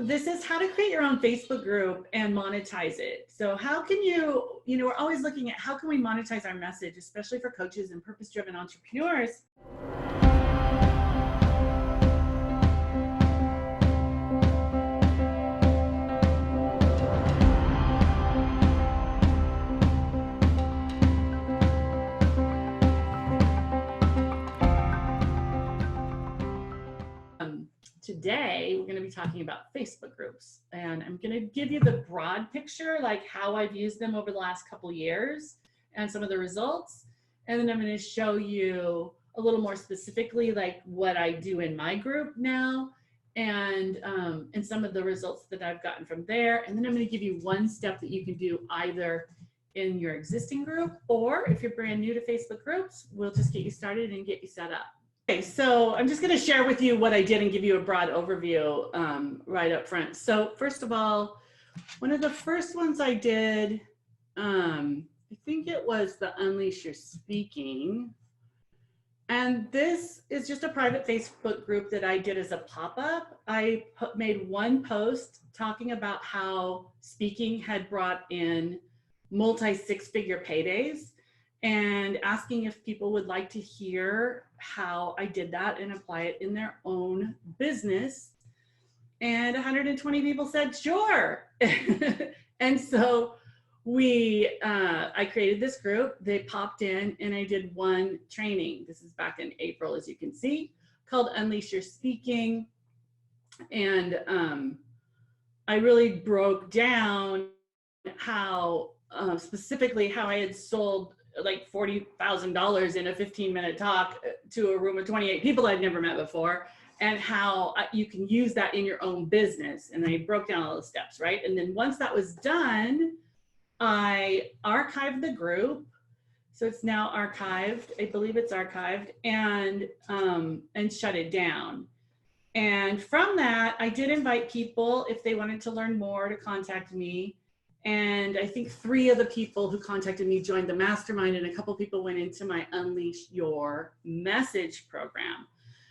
This is how to create your own Facebook group and monetize it. So how can you, we're always looking at how can we monetize our message, especially for coaches and purpose-driven entrepreneurs. Today, we're going to be talking about Facebook groups, and I'm going to give you the broad picture, like how I've used them over the last couple years and some of the results. And then I'm going to show you a little more specifically, like what I do in my group now and some of the results that I've gotten from there. And then I'm going to give you one step that you can do either in your existing group, or if you're brand new to Facebook groups, we'll just get you started and get you set up. Okay, so I'm just going to share with you what I did and give you a broad overview right up front. So first of all, one of the first ones I did, I think it was the Unleash Your Speaking. And this is just a private Facebook group that I did as a pop-up. I made one post talking about how speaking had brought in multi-six-figure paydays, and asking if people would like to hear how I did that and apply it in their own business. And 120 people said, sure. And so I created this group, they popped in, and I did one training. This is back in April, as you can see, called Unleash Your Speaking. And I really broke down how, specifically how I had sold like $40,000 in a 15-minute talk to a room of 28 people I'd never met before, and how you can use that in your own business. And I broke down all the steps, right? And then once that was done, I archived the group. So it's now archived. I believe it's archived, and shut it down. And from that, I did invite people, if they wanted to learn more, to contact me. And I think 3 of the people who contacted me joined the mastermind, and a couple people went into my Unleash Your Message program.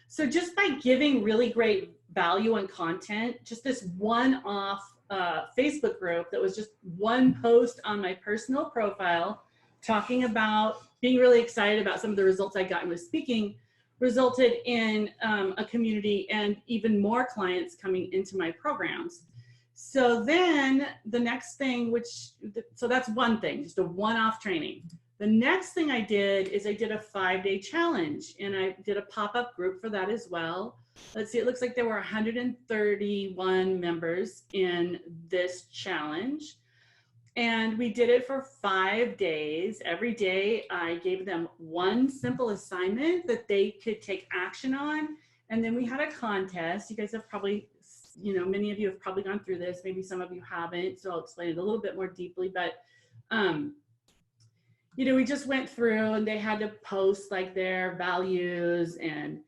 So just by giving really great value and content, just this one-off Facebook group that was just one post on my personal profile talking about being really excited about some of the results I'd gotten with speaking, resulted in a community and even more clients coming into my programs. So then the next thing, so that's one thing, just a one-off training. The next thing I did is I did a 5-day challenge, and I did a pop-up group for that as well. Let's see, it looks like there were 131 members in this challenge. And we did it for 5 days. Every day I gave them one simple assignment that they could take action on. And then we had a contest. You guys have probably, many of you have probably gone through this, maybe some of you haven't, so I'll explain it a little bit more deeply, but, we just went through, and they had to post like their values and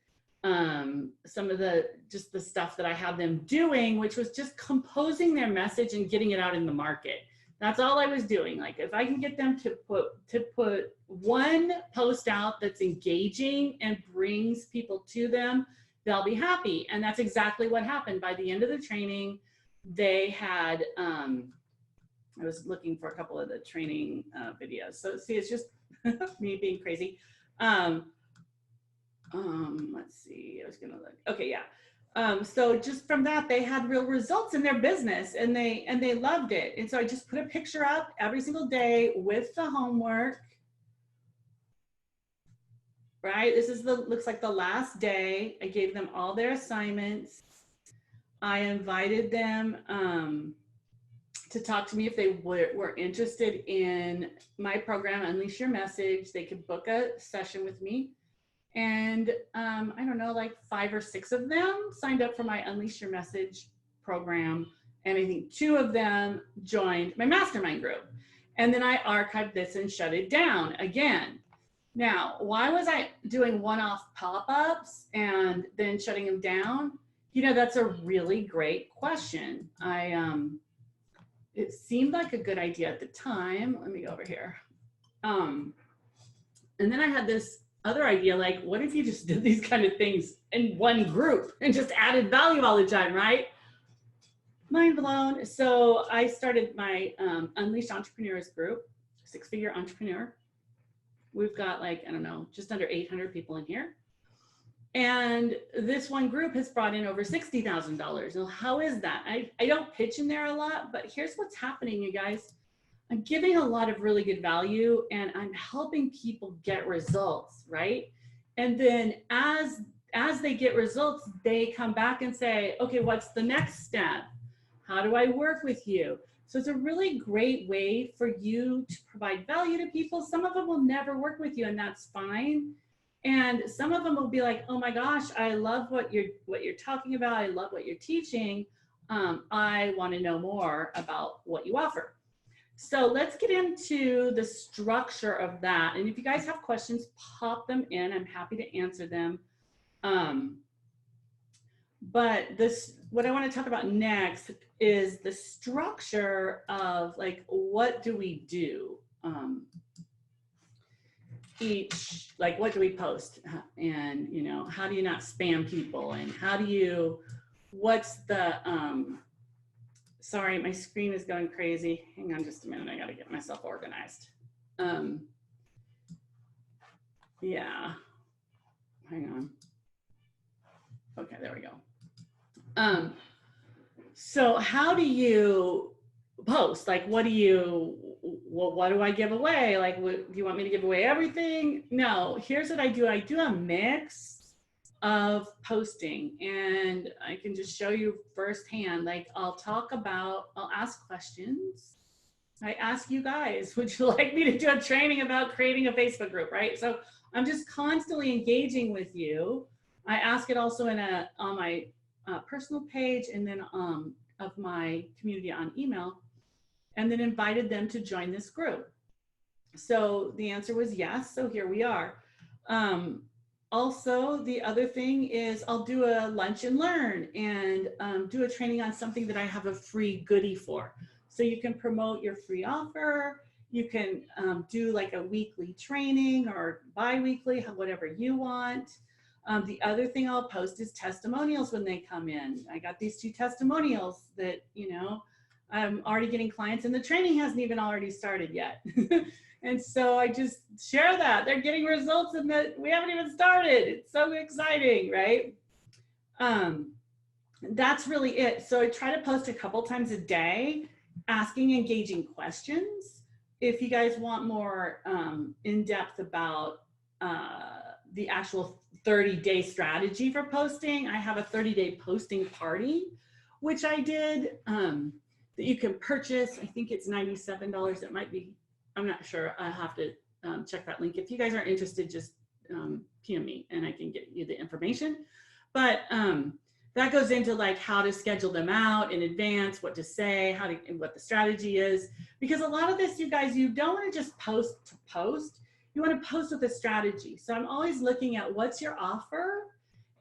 some of the stuff that I had them doing, which was just composing their message and getting it out in the market. That's all I was doing. Like, if I can get them to put one post out that's engaging and brings people to them, they'll be happy. And that's exactly what happened. By the end of the training, they had, I was looking for a couple of the training videos. So see, it's just me being crazy. Let's see, I was gonna look, okay, yeah. So just from that, they had real results in their business, and they loved it. And so I just put a picture up every single day with the homework. Right, this is looks like the last day. I gave them all their assignments. I invited them to talk to me if they were interested in my program, Unleash Your Message. They could book a session with me. And I don't know, like 5 or 6 of them signed up for my Unleash Your Message program. And I think 2 of them joined my mastermind group. And then I archived this and shut it down again. Now, why was I doing one-off pop-ups and then shutting them down? That's a really great question. It seemed like a good idea at the time. Let me go over here. And then I had this other idea, like, what if you just did these kind of things in one group and just added value all the time, right? Mind blown. So I started my Unleashed Entrepreneurs group, 6-figure entrepreneur. We've got like, I don't know, just under 800 people in here. And this one group has brought in over $60,000. Now, how is that? I don't pitch in there a lot, but here's what's happening, you guys. I'm giving a lot of really good value and I'm helping people get results, right? And then as they get results, they come back and say, okay, what's the next step? How do I work with you? So it's a really great way for you to provide value to people. Some of them will never work with you and that's fine. And some of them will be like, oh my gosh, I love what you're talking about. I love what you're teaching. I want to know more about what you offer. So let's get into the structure of that. And if you guys have questions, pop them in. I'm happy to answer them. But what I want to talk about next is the structure of like, what do we do? What do we post? And, you know, how do you not spam people? And what's the, sorry, my screen is going crazy. Hang on just a minute. I got to get myself organized. Yeah, hang on. Okay, there we go. So how do you post? Like, what do I give away? Like, do you want me to give away everything? No, here's what I do. I do a mix of posting and I can just show you firsthand. Like I'll ask questions. I ask you guys, would you like me to do a training about creating a Facebook group, right? So I'm just constantly engaging with you. I ask it also on my personal page and then of my community on email, and then invited them to join this group. So the answer was yes, so here we are. Also, the other thing is I'll do a lunch and learn and do a training on something that I have a free goodie for. So you can promote your free offer. You can do like a weekly training or bi-weekly, whatever you want. The other thing I'll post is testimonials when they come in. I got these 2 testimonials that, you know, I'm already getting clients and the training hasn't even already started yet. And so I just share that they're getting results and that we haven't even started. It's so exciting, right? That's really it. So I try to post a couple times a day, asking engaging questions. If you guys want more in-depth about the actual 30-day strategy for posting, I have a 30-day posting party, which I did that you can purchase. I think it's $97. It might be, I'm not sure. I'll have to check that link. If you guys are interested, just PM me and I can get you the information. But that goes into like how to schedule them out in advance, what to say, what the strategy is. Because a lot of this, you guys, you don't want to just post to post. You want to post with a strategy. So I'm always looking at what's your offer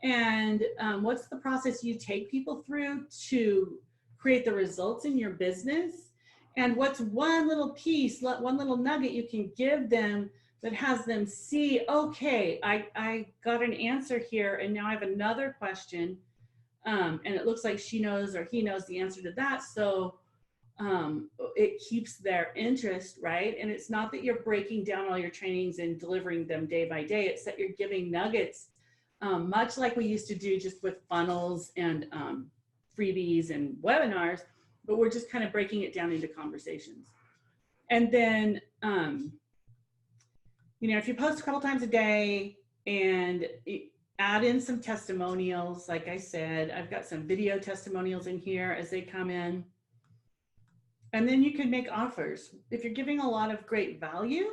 and what's the process you take people through to create the results in your business, and what's one little piece, one little nugget you can give them that has them see, okay, I got an answer here and now I have another question and it looks like she knows or he knows the answer to that. So it keeps their interest, right? And it's not that you're breaking down all your trainings and delivering them day by day. It's that you're giving nuggets, much like we used to do just with funnels and freebies and webinars, but we're just kind of breaking it down into conversations. And then, you know, if you post a couple times a day and add in some testimonials, like I said, I've got some video testimonials in here as they come in. And then you can make offers. If you're giving a lot of great value,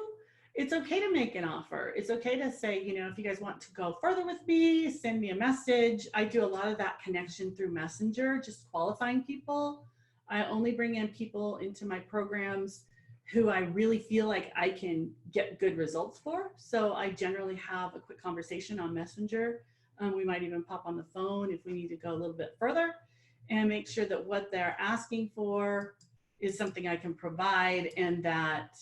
it's okay to make an offer. It's okay to say, you know, if you guys want to go further with me, send me a message. I do a lot of that connection through Messenger, just qualifying people. I only bring in people into my programs who I really feel like I can get good results for. So I generally have a quick conversation on Messenger. We might even pop on the phone if we need to go a little bit further and make sure that what they're asking for is something I can provide and that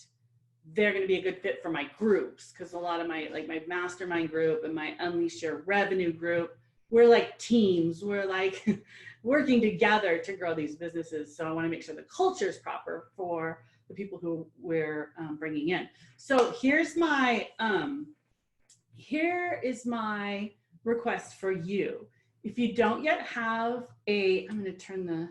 they're going to be a good fit for my groups. Because a lot of my mastermind group and my Unleash Your Revenue group, we're like teams. We're like working together to grow these businesses. So I want to make sure the culture is proper for the people who we're bringing in. So here is my request for you. If you don't yet have a, I'm going to turn the,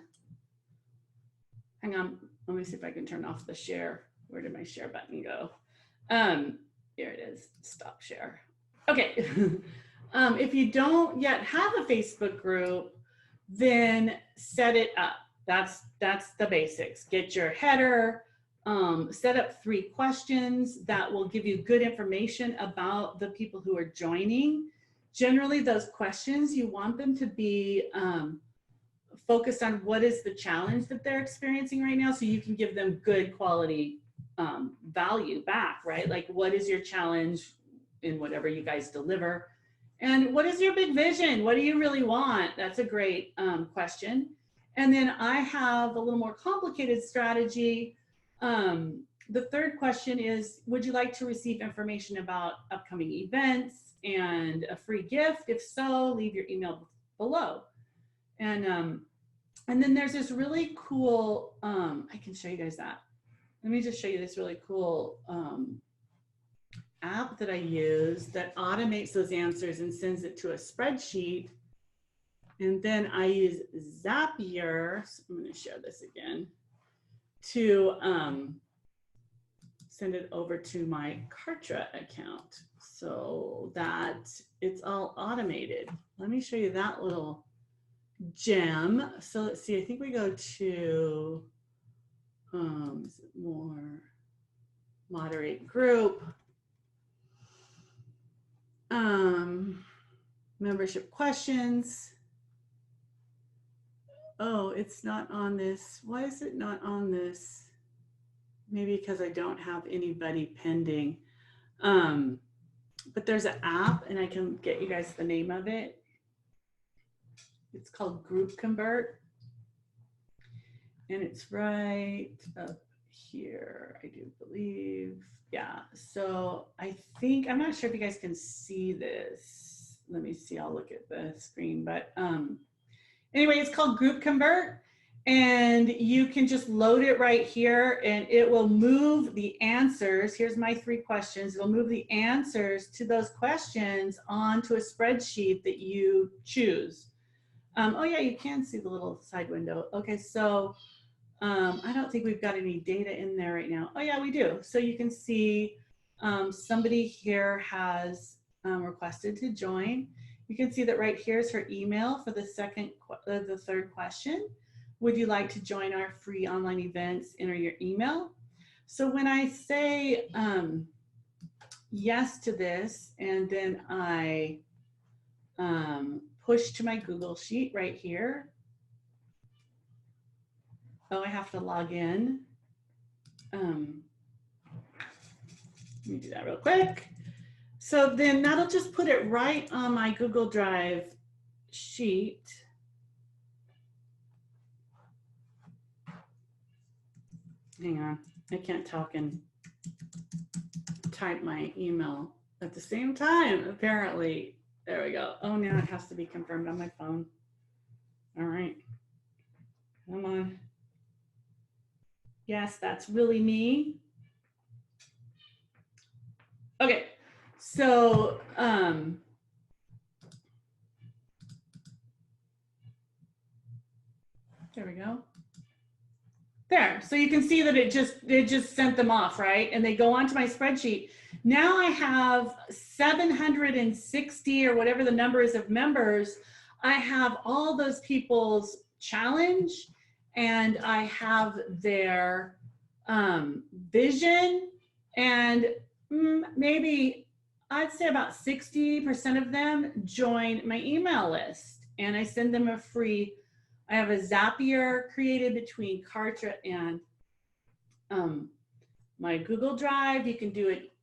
hang on, let me see if I can turn off the share. Where did my share button go? Here it is, stop share. Okay, if you don't yet have a Facebook group, then set it up. That's the basics. Get your header, set up 3 questions that will give you good information about the people who are joining. Generally, those questions, you want them to be focused on what is the challenge that they're experiencing right now, so you can give them good quality value back, right? Like, what is your challenge in whatever you guys deliver? And what is your big vision? What do you really want? That's a great question. And then I have a little more complicated strategy. The 3rd question is, would you like to receive information about upcoming events and a free gift? If so, leave your email below. And then there's this really cool, I can show you guys that. Let me just show you this really cool app that I use that automates those answers and sends it to a spreadsheet. And then I use Zapier, so I'm going to share this again, to send it over to my Kartra account so that it's all automated. Let me show you that little gem. So let's see, I think we go to is it more moderate group, membership questions. Oh, it's not on this. Why is it not on this? Maybe because I don't have anybody pending. But there's an app, and I can get you guys the name of it. It's called Group Convert. And it's right up here, I do believe. Yeah, so I think, I'm not sure if you guys can see this. Let me see, I'll look at the screen. But anyway, it's called Group Convert. And you can just load it right here, and it will move the answers. Here's my 3 questions. It'll move the answers to those questions onto a spreadsheet that you choose. Oh yeah, you can see the little side window. Okay, so I don't think we've got any data in there right now. Oh yeah, we do. So you can see somebody here has requested to join. You can see that right here is her email for the 3rd question. Would you like to join our free online events? Enter your email. So when I say yes to this, and then I push to my Google Sheet right here. Oh, I have to log in. Let me do that real quick. So then that'll just put it right on my Google Drive sheet. Hang on, I can't talk and type my email at the same time, apparently. There we go. Oh, now it has to be confirmed on my phone. All right, come on. Yes, that's really me. Okay, so there we go. There, so you can see that it just sent them off, right? And they go onto my spreadsheet. Now I have 760 or whatever the number is of members. I have all those people's challenge, and I have their vision, and maybe I'd say about 60% of them join my email list, and I send them a free. I have a Zapier created between Kartra and my Google Drive. You can do it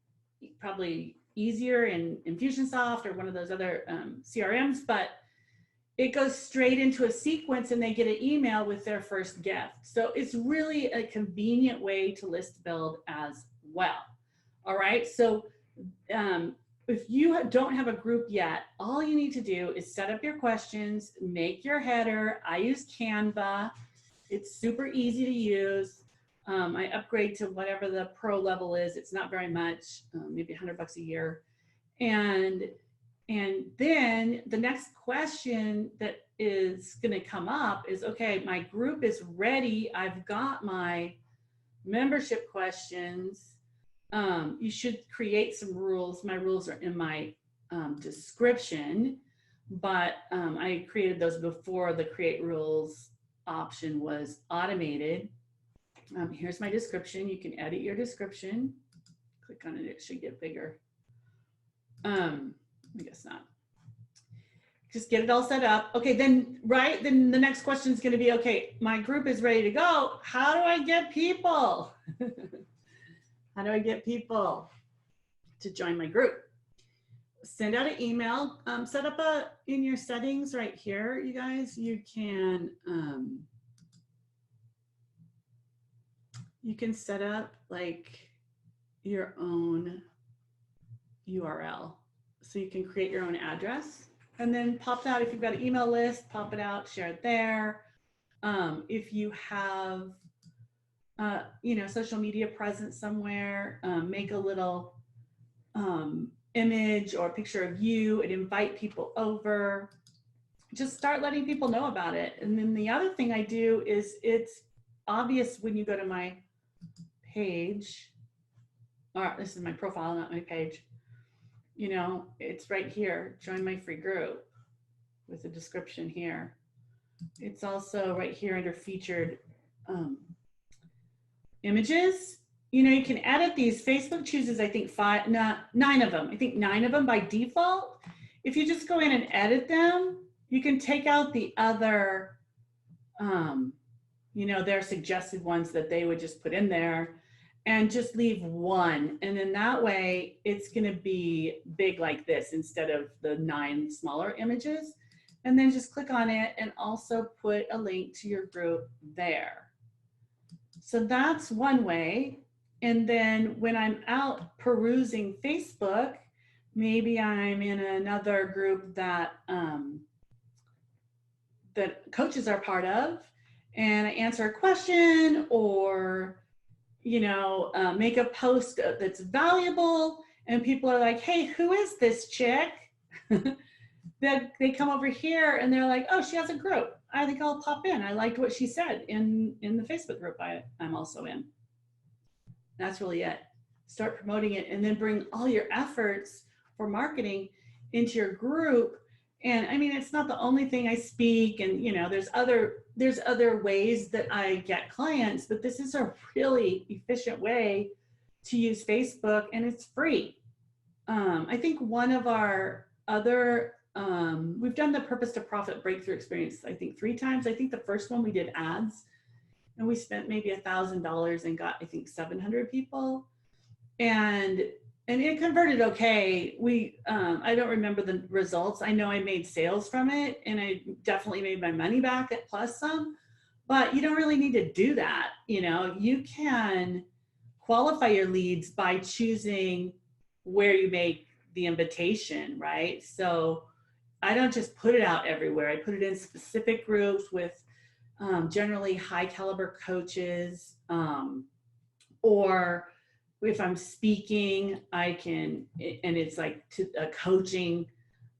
probably easier in Infusionsoft or one of those other CRMs, but it goes straight into a sequence and they get an email with their first gift. So it's really a convenient way to list build as well. All right, so if you don't have a group yet, all you need to do is set up your questions, make your header. I use Canva. It's super easy to use. I upgrade to whatever the pro level is. It's not very much, maybe $100 a year. And then the next question that is going to come up is, okay, my group is ready. I've got my membership questions. You should create some rules. My rules are in my description, but I created those before the create rules option was automated. Here's my description. You can edit your description. Click on it, it should get bigger. I guess not. Just get it all set up. Okay, then the next question is going to be, okay, my group is ready to go. How do I get people? How do I get people to join my group? Send out an email. Set up in your settings right here, you guys, you can set up like your own URL. So you can create your own address and then pop that. If you've got an email list, pop it out, share it there. If you have, social media presence somewhere, make a little image or picture of you and invite people over. Just start letting people know about it. And then the other thing I do is, it's obvious when you go to my page, or this is my profile, not my page. It's right here, join my free group with a description here. It's also right here under featured images. You can edit these. Facebook chooses, I think, 9 of them. I think 9 of them by default. If you just go in and edit them, you can take out the other, their suggested ones that they would just put in there, and just leave one. And then that way it's going to be big like this instead of the 9 smaller images. And then just click on it and also put a link to your group there. So that's one way. And then when I'm out perusing Facebook, maybe I'm in another group that that coaches are part of, and I answer a question or make a post that's valuable, and people are like, hey, who is this chick? That they come over here and they're like, oh, she has a group. I think I'll pop in. I liked what she said in the Facebook group I'm also in. That's really it. Start promoting it, and then bring all your efforts for marketing into your group. And I mean, it's not the only thing I speak, and there's other ways that I get clients, but this is a really efficient way to use Facebook, and it's free. I think one of our other, we've done the Purpose to Profit Breakthrough Experience, I think 3 times. I think the first one we did ads, and we spent maybe $1,000 and got, I think, 700 people. And it converted okay. I don't remember the results. I know I made sales from it, and I definitely made my money back at plus some, but you don't really need to do that. You can qualify your leads by choosing where you make the invitation, right? So I don't just put it out everywhere. I put it in specific groups with generally high caliber coaches, or if I'm speaking, I can, and it's like to a coaching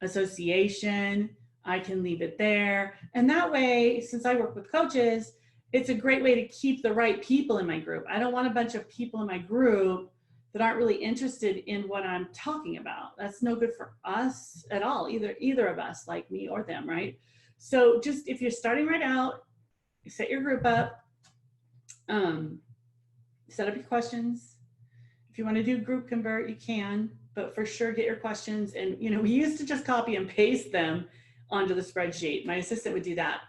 association, I can leave it there. And that way, since I work with coaches, it's a great way to keep the right people in my group. I don't want a bunch of people in my group that aren't really interested in what I'm talking about. That's no good for us at all, either of us, like me or them, right? So just, if you're starting right out, set your group up, set up your questions. If you want to do group convert, you can, but for sure get your questions. And we used to just copy and paste them onto the spreadsheet. My assistant would do that.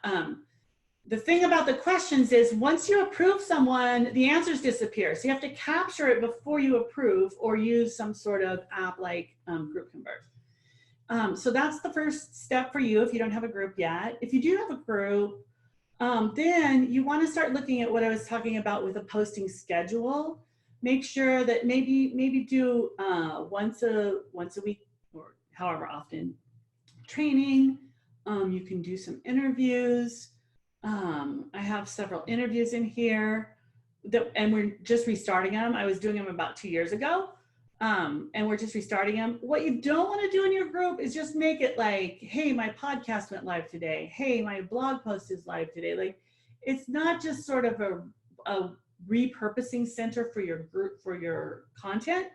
The thing about the questions is, once you approve someone, the answers disappear. So you have to capture it before you approve, or use some sort of app like Group Convert. So that's the first step for you if you don't have a group yet. If you do have a group, then you want to start looking at what I was talking about with a posting schedule. Make sure that maybe do once a week however often. Training, you can do some interviews. I have several interviews in here and we're just restarting them. I was doing them about 2 years ago. And we're just restarting them. What you don't want to do in your group is just make it like, hey, my podcast went live today. Hey, my blog post is live today. Like, it's not just sort of a repurposing center for your group, for your content.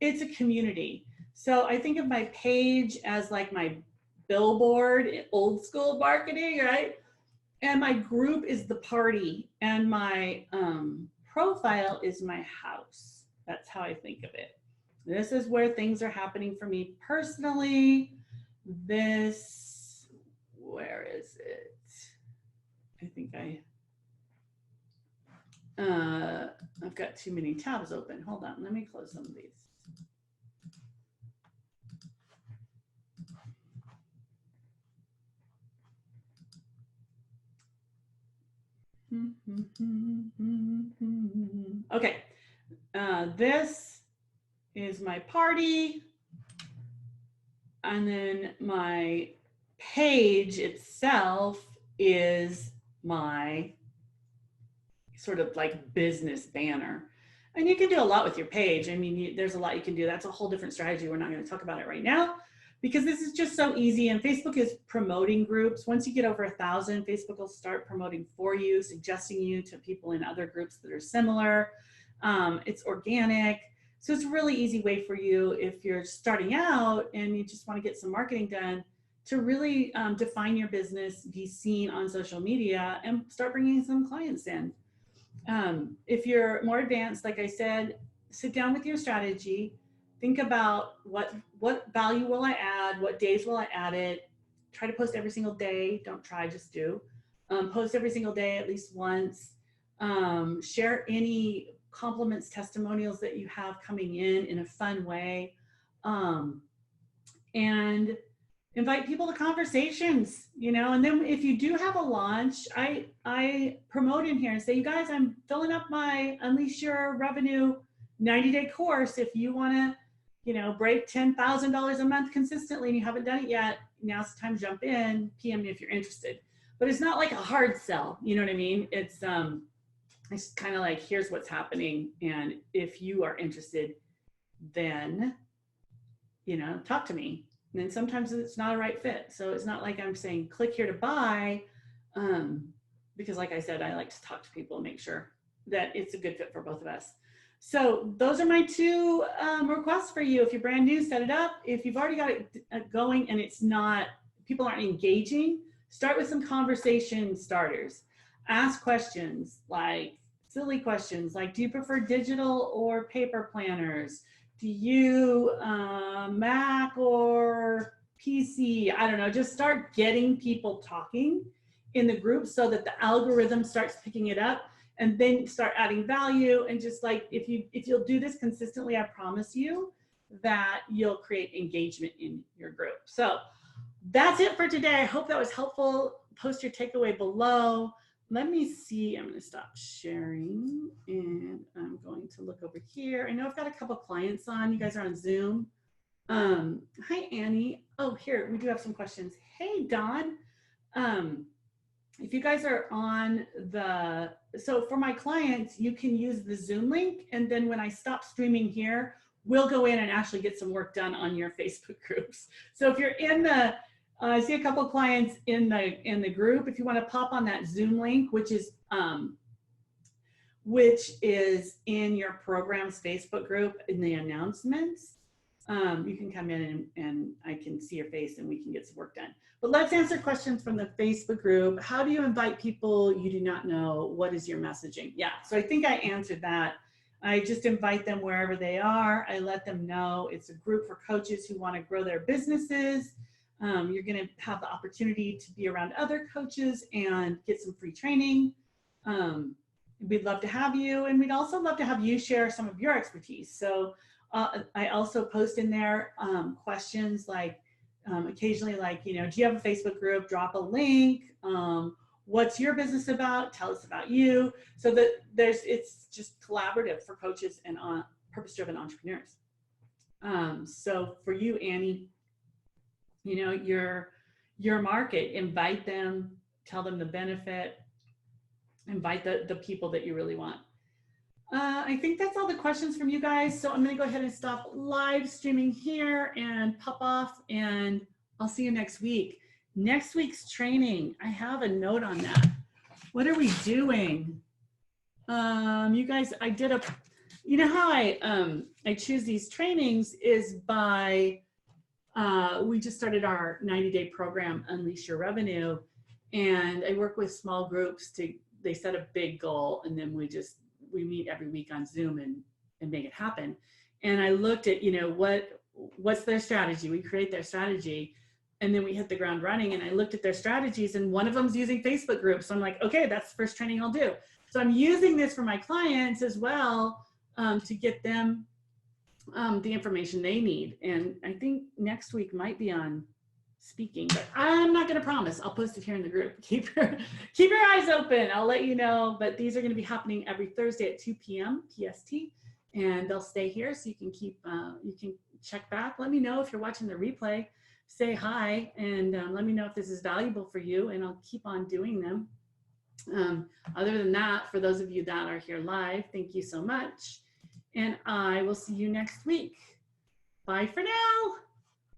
It's a community. So I think of my page as like my billboard, old school marketing, right? And my group is the party, and my profile is my house. That's how I think of it. This is where things are happening for me personally. This, where is it? I think I've got too many tabs open. Hold on, let me close some of these. Okay, this is my party, and then my page itself is my sort of like business banner. And you can do a lot with your page. I mean, there's a lot you can do. That's a whole different strategy. We're not going to talk about it right now because this is just so easy. And Facebook is promoting groups. Once you get over 1,000, Facebook will start promoting for you, suggesting you to people in other groups that are similar. It's organic. So it's a really easy way for you if you're starting out and you just want to get some marketing done to really define your business, be seen on social media, and start bringing some clients in. If you're more advanced, like I said, sit down with your strategy, think about what value will I add, what days will I add it, try to post every single day, don't try, just do. Post every single day at least once, share any compliments, testimonials that you have coming in a fun way, and invite people to conversations, you know. And then if you do have a launch, I promote in here and say, you guys, I'm filling up my Unleash Your Revenue 90-day course. If you want to, you know, break $10,000 a month consistently and you haven't done it yet, now's the time to jump in, PM me if you're interested. But it's not like a hard sell, you know what I mean? It's kind of like, here's what's happening, and if you are interested, then, you know, talk to me. And then sometimes it's not a right fit. So it's not like I'm saying, click here to buy, because like I said, I like to talk to people and make sure that it's a good fit for both of us. So those are my two requests for you. If you're brand new, set it up. If you've already got it going and it's not, people aren't engaging, start with some conversation starters. Ask questions, like silly questions, like, do you prefer digital or paper planners? Do you Mac or PC? I don't know, just start getting people talking in the group so that the algorithm starts picking it up, and then start adding value. And just like, if you'll do this consistently, I promise you that you'll create engagement in your group. So that's it for today. I hope that was helpful. Post your takeaway below. Let me see, I'm going to stop sharing and I'm going to look over here. I know I've got a couple clients on. You guys are on Zoom. Hi, Annie. Oh, here, we do have some questions. Hey, Don. If you guys are on so for my clients, you can use the Zoom link. And then when I stop streaming here, we'll go in and actually get some work done on your Facebook groups. So if you're in I see a couple of clients in the group. If you want to pop on that Zoom link, which is in your program's Facebook group in the announcements, you can come in and I can see your face and we can get some work done. But let's answer questions from the Facebook group. How do you invite people you do not know? What is your messaging? Yeah, so I think I answered that. I just invite them wherever they are. I let them know it's a group for coaches who want to grow their businesses. You're going to have the opportunity to be around other coaches and get some free training. We'd love to have you, and we'd also love to have you share some of your expertise. So I also post in there questions like occasionally, like, you know, do you have a Facebook group? Drop a link. What's your business about? Tell us about you. So that it's just collaborative for coaches and purpose-driven entrepreneurs. So for you, Annie, you know, your market. Invite them, tell them the benefit, invite the people that you really want. I think that's all the questions from you guys. So I'm going to go ahead and stop live streaming here and pop off, and I'll see you next week. Next week's training, I have a note on that. What are we doing? You guys, I did a, you know how I choose these trainings is by, we just started our 90-day program, Unleash Your Revenue. And I work with small groups to, they set a big goal, and then we meet every week on Zoom and make it happen. And I looked at, you know, what's their strategy? We create their strategy, and then we hit the ground running. And I looked at their strategies, and one of them's using Facebook groups. So I'm like, okay, that's the first training I'll do. So I'm using this for my clients as well, to get them the information they need. And I think next week might be on speaking, but I'm not going to promise. I'll post it here in the group. Keep your eyes open. I'll let you know. But these are going to be happening every Thursday at 2 p.m. PST, and they'll stay here, so you can you can check back. Let me know if you're watching the replay. Say hi, and let me know if this is valuable for you, and I'll keep on doing them. Other than that, for those of you that are here live, thank you so much, and I will see you next week. Bye for now.